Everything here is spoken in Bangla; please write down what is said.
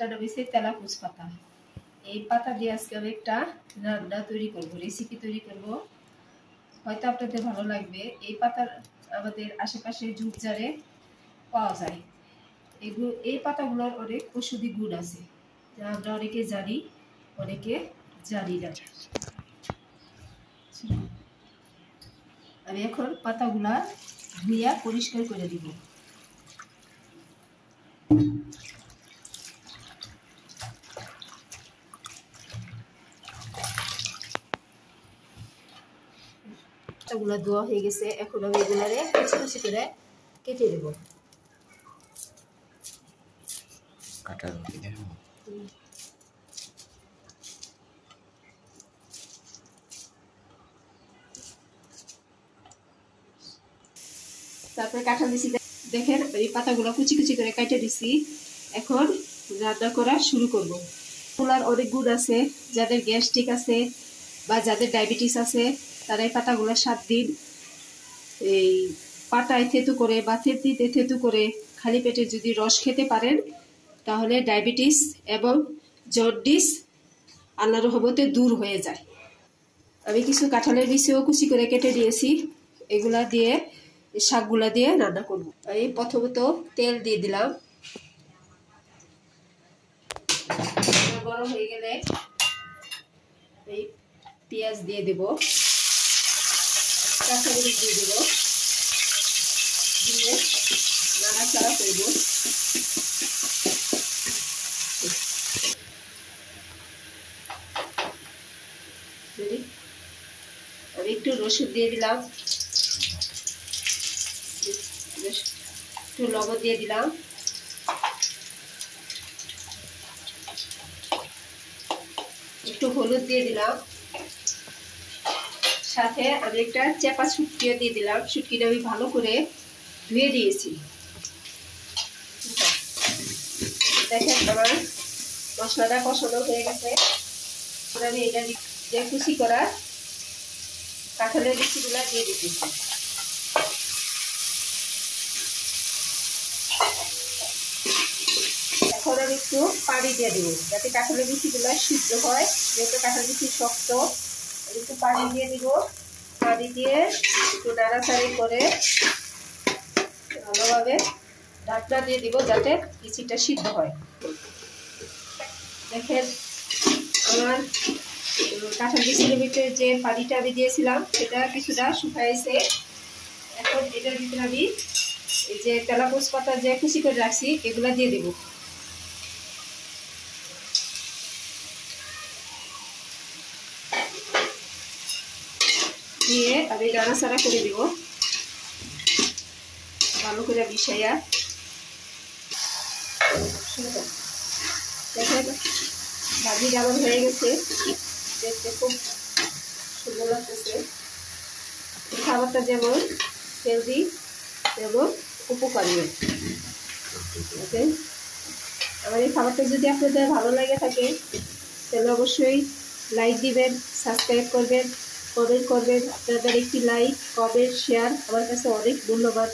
এটা হচ্ছে তেলাকুচ পাতা। এই পাতা দিয়ে আজকে আমি একটা রান্না তৈরি করব, রেসিপি তৈরি করব, হয়তো আপনাদের ভালো লাগবে। এই পাতা আমাদের আশেপাশে ঝোপঝাড়ে পাওয়া যায়। এই পাতাগুলোর অনেক ঔষধি গুণ আছে, যা আমরা অনেকে জানি, অনেকে জানি না। আমি এখন পাতাগুলা ধুইয়া পরিষ্কার করে দিব। পাতাগুলা ধোয়া হয়ে গেছে, এখন আমি এগুলারে কুচি কুচি করে কেটে দেব। তারপরে কাঁঠাল দিছি, দেখেন এই পাতাগুলো কুচি কুচি করে কেটে দিছি। এখন রান্না করা শুরু করব। এগুলার অনেক গুণ আছে, যাদের গ্যাস্ট্রিক আছে বা যাদের ডায়াবেটিস আছে তারা এই পাতাগুলো 7 দিন এই পাতায় থেতু করে বা থেতলিতে থেতু করে খালি পেটে যদি রস খেতে পারেন তাহলে ডায়াবেটিস এবং জন্ডিস আল্লাহর রহমতে দূর হয়ে যায়। আমি কিছু কাঁঠালের বিচিও কুচি করে কেটে দিয়েছি, এগুলা দিয়ে শাকগুলা দিয়ে রান্না করব। আমি প্রথমত তেল দিয়ে দিলাম, গরম হয়ে গেলে এই পেঁয়াজ দিয়ে দেব, কাঁচামরিচ দিয়ে দেব, দিয়ে নাড়াচাড়া করব। আমি একটু রসুন দিয়ে দিলাম, একটু লবণ দিয়ে দিলাম, একটু হলুদ দিয়ে দিলাম, সাথে আমি একটা চেপা শুটকিও দিয়ে দিলাম। শুটকিটা আমি ভালো করে ধুয়ে দিয়েছি। দেখেন আমার মশলাটা কষানো হয়ে গেছে। আমি এটা যে কুচি করা কাঁঠালের বিচিগুলা দিয়ে দিতেছি। এখন আমি একটু পানি দিয়ে দিব যাতে কাঁঠালের বিচিগুলা সিদ্ধ হয়, যেহেতু কাঁঠাল বিচি শক্ত। একটু পানি দিয়ে দিব, পানি দিয়ে একটু নাড়াচাড়ি করে ভালোভাবে ঢাকনা দিয়ে দিব যাতে বিচিটা সিদ্ধ হয়। দেখেন আমার কাঁঠাল বিচির ভিতরে যে পানিটা আমি দিয়েছিলাম সেটা কিছুটা শুকাইছে। এখন এটার ভিতরে আমি এই যে তেলাকুচ পাতা যে কুচি করে রাখছি এগুলা দিয়ে দেব। দিয়ে আমি নাড়াচাড়া করে দিব ভালো করে মিশাইয়া। দেখেন ভাজি যেমন হয়ে গেছে, দেখতে খুব সুন্দর লাগতেছে। এই খাবারটা যেমন হেলদি এবং উপকারী। আমার এই খাবারটা যদি আপনাদের ভালো লাগে থাকে তাহলে অবশ্যই লাইক দিবেন, সাবস্ক্রাইব করবেন, কমেন্ট করবেন। আপনাদের একটি লাইক, কমেন্ট, শেয়ার আমার কাছে অনেক মূল্যবান।